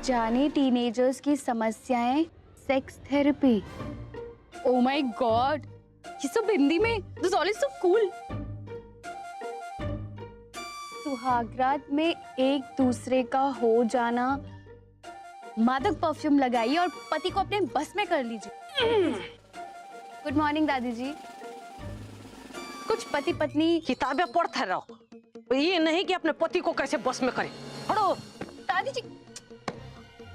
जाने टीनेजर्स की समस्याएं, sex therapy. Oh my god, ये सब हिंदी में। This all is so cool. सुहागरात में एक दूसरे का हो जाना, मादक परफ्यूम लगाइए और पति को अपने बस में कर लीजिए। गुड मॉर्निंग दादी जी। कुछ पति पत्नी किताबें पढ़ते रहो, ये नहीं कि अपने पति को कैसे बस में करें। पढ़ो। दादी जी।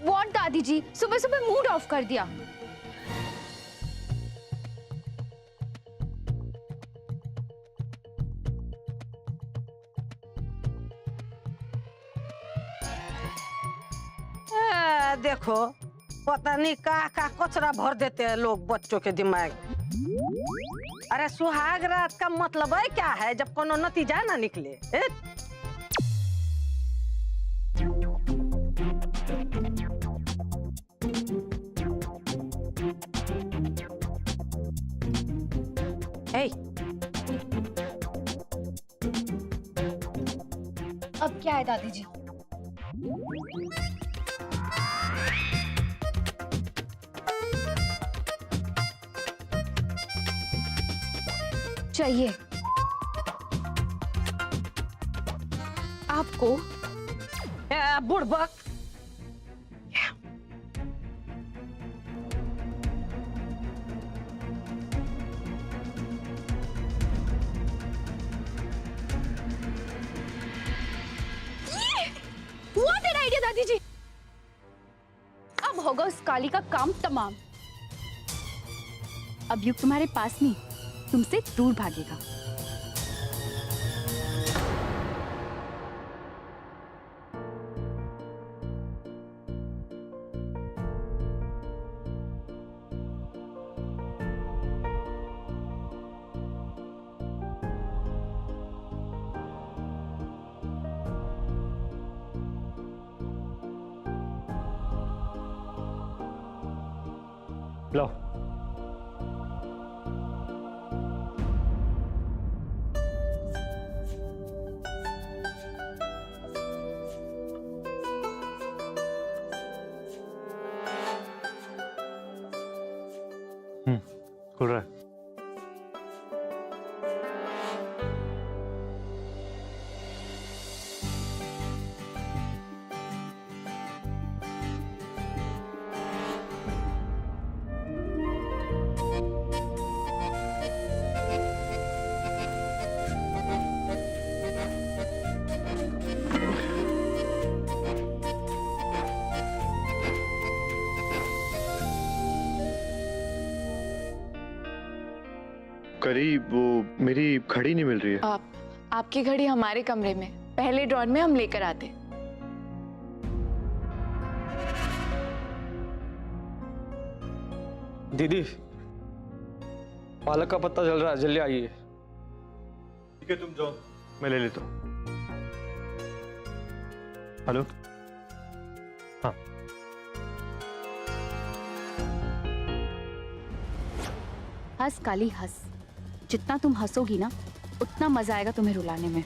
व्हाट दादी जी, सुबह सुबह मूड ऑफ कर दिया। देखो, पता नहीं का कचरा भर देते हैं लोग बच्चों के दिमाग। अरे सुहाग रात का मतलब है क्या है जब कोनो नतीजा ना निकले। अब क्या है दादी जी? चाहिए आपको? बुड़बक। What an idea दादी जी। अब होगा उस काली का काम तमाम। अब युग तुम्हारे पास नहीं, तुमसे दूर भागेगा। लो। खुल रहा है। करी, वो मेरी घड़ी नहीं मिल रही है। आपकी घड़ी हमारे कमरे में पहले ड्रॉर में हम लेकर आते। दीदी, पालक का पत्ता जल रहा है, जल्दी आइए। ठीक है, तुम जाओ, मैं ले लेता हूँ। हेलो। हाँ। हंस काली हंस, जितना तुम हंसोगी ना उतना मजा आएगा तुम्हें रुलाने में।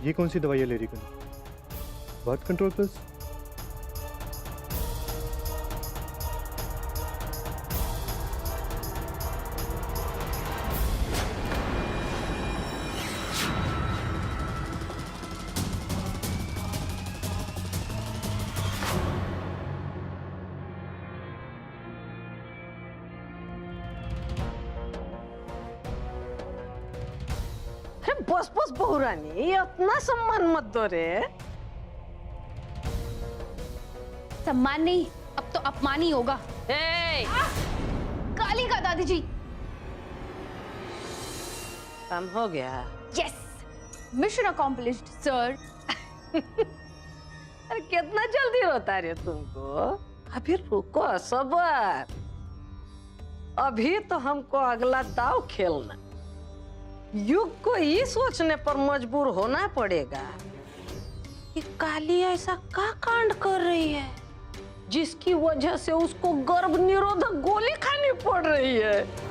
ये कौन सी दवाइयाँ ले रही है? Birth control plus? बस बस बहुरानी, इतना सम्मान मत दो रे। सम्मान नहीं, अब तो अपमान ही होगा। ए, काली का दादी जी। काम हो गया। Yes, mission accomplished sir. अरे कितना जल्दी होता रे तुमको। अभी रुको, सबर। अभी तो हमको अगला दाव खेलना। युग को ये सोचने पर मजबूर होना पड़ेगा कि काली ऐसा क्या कांड कर रही है जिसकी वजह से उसको गर्भ निरोधक गोली खानी पड़ रही है।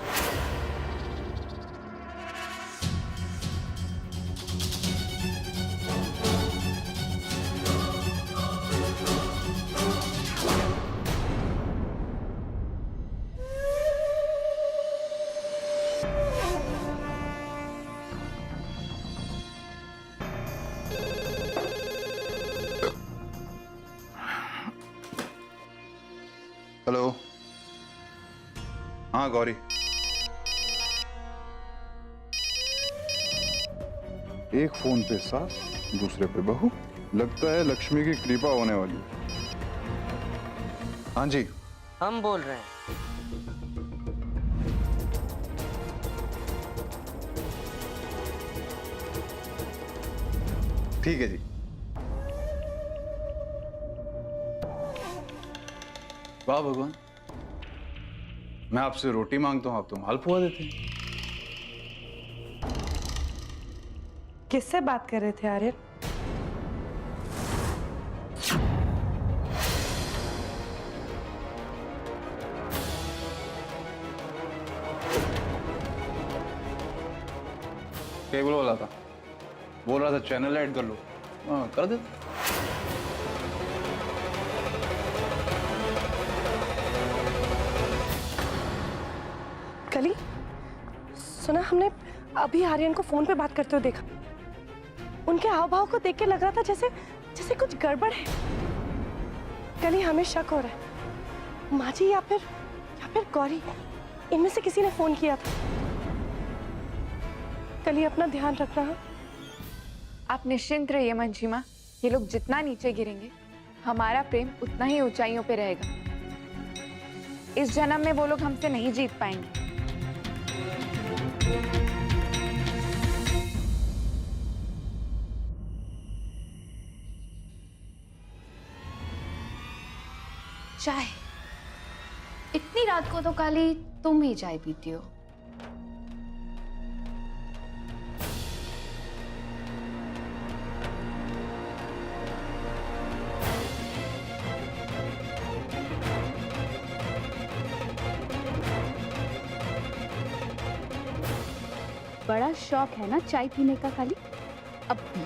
हेलो। हाँ गौरी, एक फोन पे सास, दूसरे पे बहू। लगता है लक्ष्मी की कृपा होने वाली। हाँ जी, हम बोल रहे हैं। ठीक है जी। वाह भगवान, मैं आपसे रोटी मांगता हूं, आप तो मालपुआ देते हैं। किससे बात कर रहे थे आर्यन? केबल वाला था, बोल रहा था चैनल ऐड कर लो। हाँ, कर दे। कली, सुना, हमने अभी आर्यन को फोन पे बात करते हुए देखा। उनके हाव भाव को देख के लग रहा था जैसे जैसे कुछ गड़बड़ है। कली, हमें शक हो रहा है माँ जी या फिर गौरी, इनमें से किसी ने फोन किया था। कली, अपना ध्यान रखना। हाँ? आप निश्चिंत रहिए मंजिमा, ये लोग जितना नीचे गिरेंगे हमारा प्रेम उतना ही ऊंचाइयों पे रहेगा। इस जन्म में वो लोग हमसे नहीं जीत पाएंगे। चाय, इतनी रात को तो काली तुम ही चाय पीती हो। बड़ा शौक है ना चाय पीने का काली? अब भी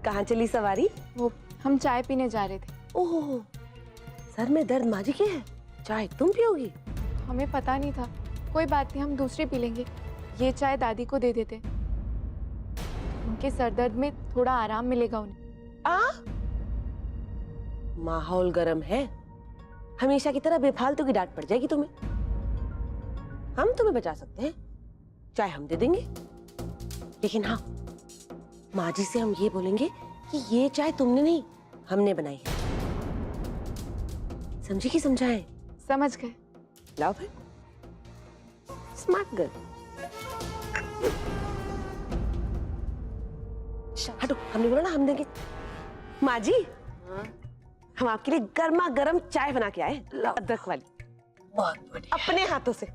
कहाँ चली सवारी? वो हम चाय पीने जा रहे थे। ओह, सर में दर्द माँ जी के है, चाय तुम पियोगी? हमें पता नहीं था। कोई बात नहीं, हम दूसरी पी लेंगे। ये चाय दादी को दे देते, उनके सरदर्द में थोड़ा आराम मिलेगा उन्हें। माहौल गर्म है, हमेशा की तरह बेफालतू की डांट पड़ जाएगी तुम्हें। हम तुम्हें बचा सकते हैं, चाय हम दे देंगे, लेकिन हाँ, माँ जी से हम ये बोलेंगे कि ये चाय तुमने नहीं, हमने बनाई है। समझी कि समझाएं? समझ गए। लाओ फिर, स्मार्ट गर्ल। हटो, हमने बोला ना हम देंगे। माँ जी, हम आपके लिए गर्मा गर्म चाय बना के आए, अदरक वाली, बहुत बढ़िया। अपने हाथों से।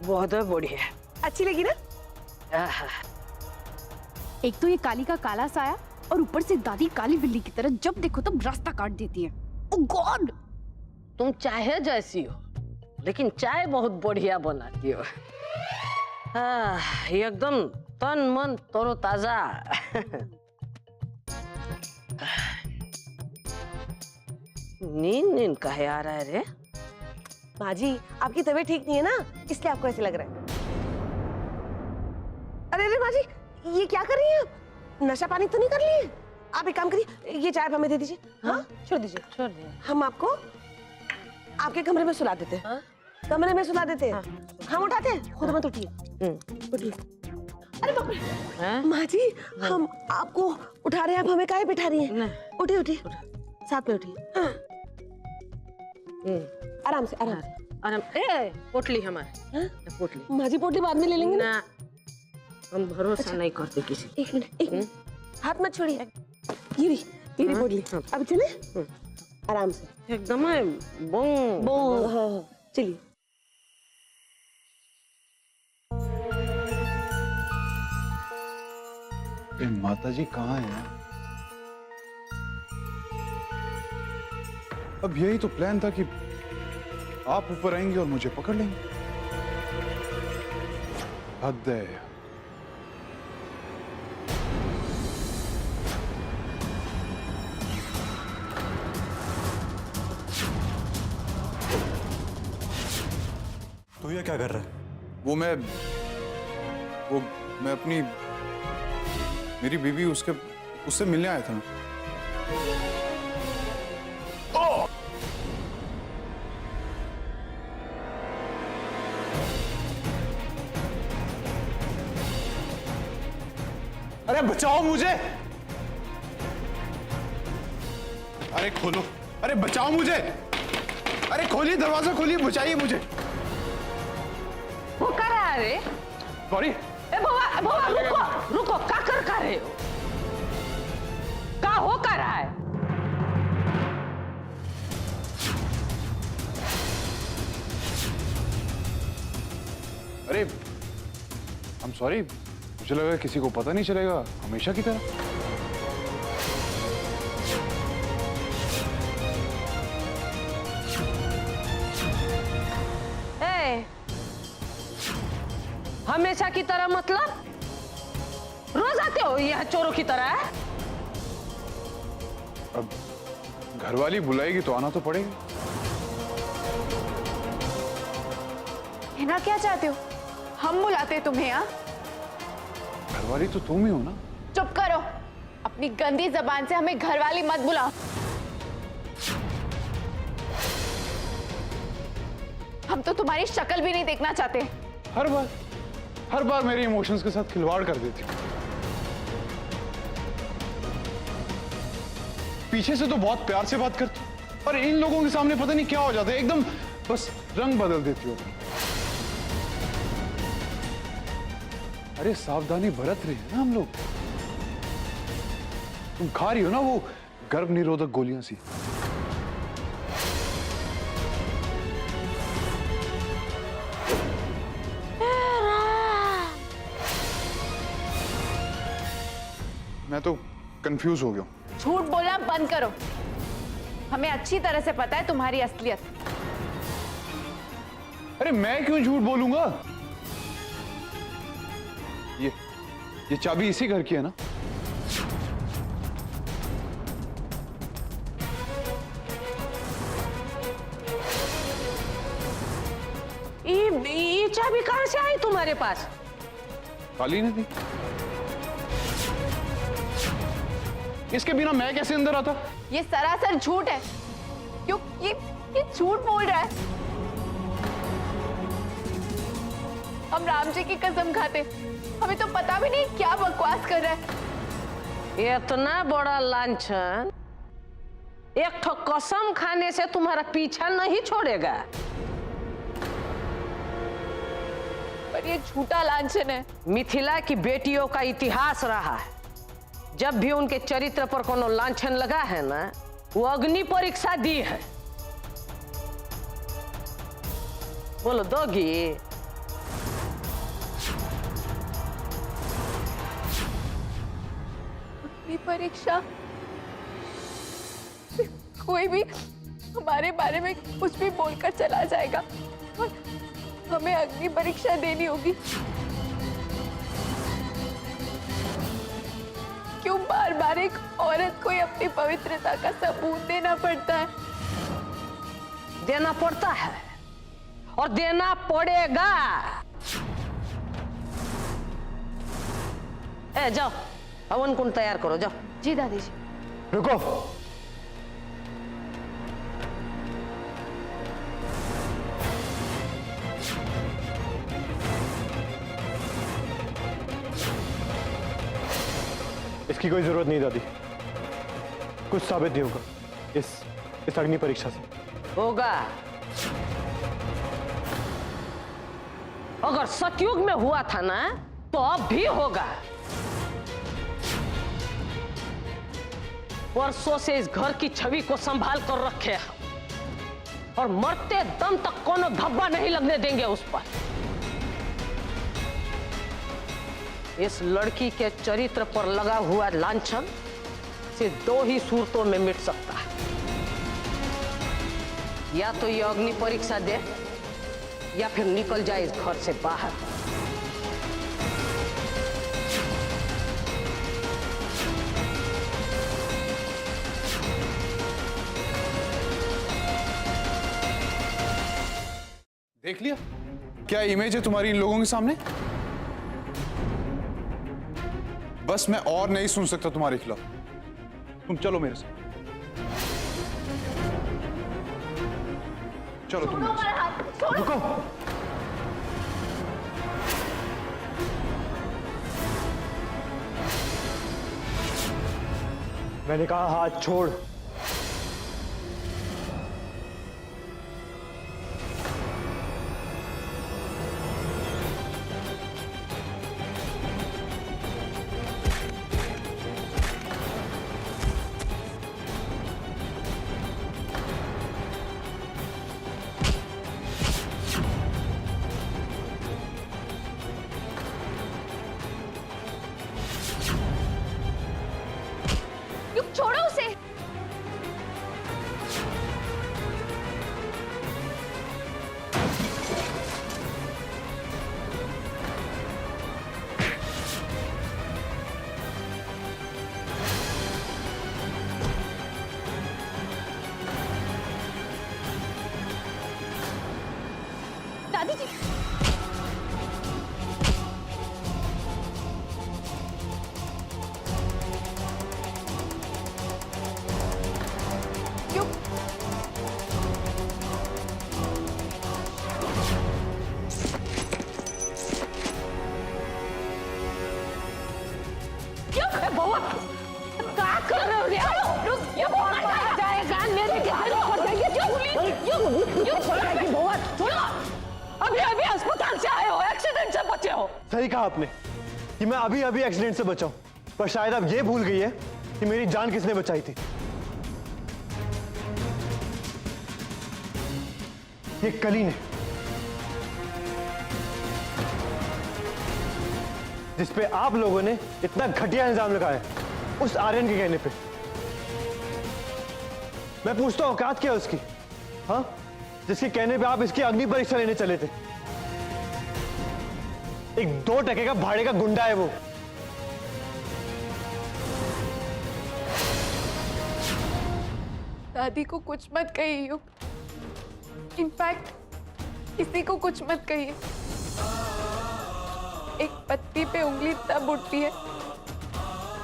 बहुत बढ़िया। अच्छी लगी ना? आहा, एक तो ये काली का काला साया और ऊपर से दादी काली बिल्ली की तरह जब देखो तब रास्ता काट देती है। ओह गॉड, तुम चाहे जैसी हो, लेकिन चाय बहुत बढ़िया बनाती हो। एकदम तन मन तरोताजा। नींद नींद काहे आ रहा है रे? माँ जी, आपकी तबीयत ठीक नहीं है ना, इसलिए आपको ऐसे लग रहा है। अरे अरे माँ जी, ये क्या कर रही हैं आप? नशा पानी तो नहीं कर लिए? आप एक काम करिए, ये चाय आप हमें दे दीजिए। हाँ, छोड़ दीजिए। छोड़ दे। हम आपको आपके कमरे में सुला देते हैं। कमरे में सुला देते हैं। हम उठाते हैं, खुद मत उठिए। उठिए। अरे बाप रे, हैं? माँ जी, हम आपको उठा रहे हैं, आप हमें काहे बिठा रही हैं? उठिए उठिए, साथ में उठिए। हाँ। आराम से, आराम से। आराम। ए, पोटली हमारे। हाँ? पोटली। माँ जी, पोटली बाद में ले लेंगे ना। ना, हम भरोसा नहीं करते किसी। एक मिनट, हाथ मत छोड़िए। ये भी पोटली। अब चले, आराम से। एकदम है बों बों। हाँ हाँ, चलिए। ए, माता जी कहाँ है? अब यही तो प्लान था कि आप ऊपर आएंगे और मुझे पकड़ लेंगे। हद है। तो ये क्या कर रहा है? वो मैं अपनी मेरी बीवी उससे मिलने आया था। अरे बचाओ मुझे! अरे खोलो! अरे बचाओ मुझे! अरे खोलिए दरवाजा, खोलिए, बचाइए मुझे! वो कर रहा है रे? सॉरी। ए बाबा, बाबा रुको, रुको, क्या कर रहे हो? क्या हो कर रहा है? अरे आई एम सॉरी, मुझे लगा किसी को पता नहीं चलेगा, हमेशा की तरह। ए, हमेशा की तरह मतलब? रोज आते हो यहाँ चोरों की तरह? अब घरवाली बुलाएगी तो आना तो पड़ेगा। हिना, क्या चाहते हो? हम बुलाते तुम्हें? यहाँ घरवाली तो तुम ही हो ना? चुप करो, अपनी गंदी जबान से हमें घरवाली मत बुलाओ। हम तो तुम्हारी शक्ल भी नहीं देखना चाहते। हर बार मेरे इमोशंस के साथ खिलवाड़ कर देती हो। पीछे से तो बहुत प्यार से बात करती हो, और इन लोगों के सामने पता नहीं क्या हो जाता है, एकदम बस रंग बदल देती हो। अरे सावधानी बरत रहे हैं ना हम लोग। तुम खा रही हो ना वो गर्भ निरोधक गोलियां सी। मैं तो कंफ्यूज हो गया हूं। झूठ बोलना बंद करो, हमें अच्छी तरह से पता है तुम्हारी असलियत। अरे मैं क्यों झूठ बोलूंगा? ये चाबी इसी घर की है ना? ये चाबी कहां से आई तुम्हारे पास? काली ने दी। इसके बिना मैं कैसे अंदर आता? ये सरासर झूठ है। क्यों ये झूठ बोल रहा है? हम राम जी की कसम खाते, हमें तो पता भी नहीं क्या बकवास कर रहा है। इतना बड़ा लांछन एक ठो कसम खाने से तुम्हारा पीछा नहीं छोड़ेगा। पर ये झूठा लांछन है। मिथिला की बेटियों का इतिहास रहा है, जब भी उनके चरित्र पर कोनो लांछन लगा है ना, वो अग्नि परीक्षा दी है। बोलो दोगी? अग्नि परीक्षा? कोई भी हमारे बारे में कुछ भी बोलकर चला जाएगा और हमें अग्नि परीक्षा देनी होगी। क्यों बार बार एक औरत को ही अपनी पवित्रता का सबूत देना पड़ता है? देना पड़ता है और देना पड़ेगा। ए जाओ, हवन कुंड तैयार करो, जाओ। जी दादी जी। रुको। इसकी कोई जरूरत नहीं दादी, कुछ साबित नहीं होगा इस अग्नि परीक्षा से। होगा। अगर सतयुग में हुआ था ना तो अब भी होगा। वर्षों से इस घर की छवि को संभाल कर रखे हैं और मरते दम तक कोनो धब्बा नहीं लगने देंगे उस पर। इस लड़की के चरित्र पर लगा हुआ लांछन सिर्फ दो ही सूरतों में मिट सकता है, या तो ये अग्नि परीक्षा दे या फिर निकल जाए इस घर से बाहर। देख लिया क्या इमेज है तुम्हारी इन लोगों के सामने? बस मैं और नहीं सुन सकता तुम्हारे खिलाफ। तुम चलो मेरे साथ, चलो तुम मेरे साथ। रुको। मैंने कहा हाथ छोड़। छोड़ो उसे। दादी जी। क्या कर रहे हो यार? ये बहुत मारा जाएगा, मेरे के घर पर जाएंगे। छोड़ो, अभी अभी अस्पताल से आए हो, एक्सीडेंट से बचे हो। सही कहा आपने कि मैं अभी अभी एक्सीडेंट से बचा हूं, पर शायद अब ये भूल गई है कि मेरी जान किसने बचाई थी। ये कली ने, जिसपे आप लोगों ने इतना घटिया इल्जाम लगाया उस आर्यन के कहने पे। मैं पूछता हूं औकात क्या है उसकी? हाँ, जिसके कहने पे आप इसकी अग्नि परीक्षा लेने चले थे। एक 2 टके का भाड़े का गुंडा है वो। दादी को कुछ मत कहिए युग। इनफैक्ट किसी को कुछ मत कहिए। एक पत्नी पे उंगली तब उठती है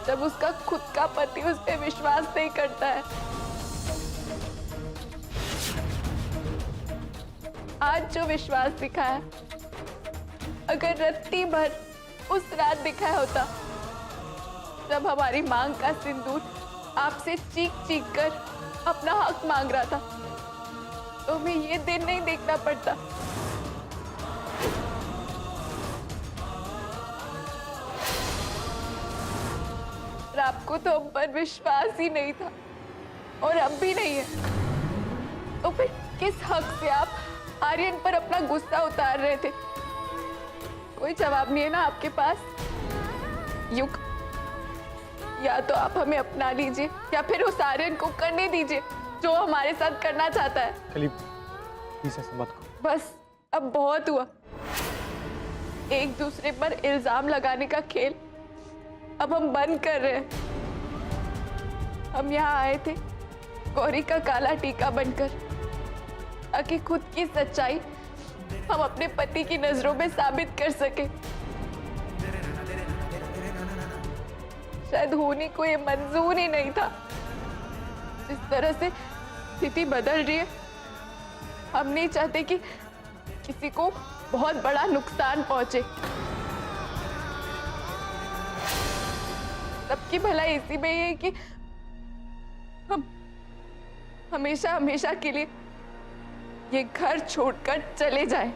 जब उसका खुद का पति उस पे विश्वास नहीं करता है। आज जो विश्वास दिखाया, अगर रत्ती भर उस रात दिखाया होता जब हमारी मांग का सिंदूर आपसे चीख चीख कर अपना हक मांग रहा था, तो हमें ये दिन नहीं देखना पड़ता। पर आपको तो हम पर विश्वास ही नहीं था और अब भी नहीं है। तो फिर किस हक से आप आर्यन पर अपना गुस्सा उतार रहे थे? कोई जवाब नहीं है ना आपके पास? युग, या तो आप हमें अपना लीजिए या फिर उस आर्यन को करने दीजिए जो हमारे साथ करना चाहता है। कली, प्लीज ऐसा मत करो। बस अब बहुत हुआ। एक दूसरे पर इल्जाम लगाने का खेल अब हम बंद कर रहे हैं। हम यहाँ आए थे गौरी का काला टीका बनकर, ताकि खुद की सच्चाई हम अपने पति की नजरों में साबित कर सके। शायद होनी को ये मंजूर ही नहीं था। जिस तरह से स्थिति बदल रही है, हम नहीं चाहते कि किसी को बहुत बड़ा नुकसान पहुंचे। सबकी भलाई इसी में ही है कि हम हमेशा हमेशा के लिए ये घर छोड़कर चले जाएं।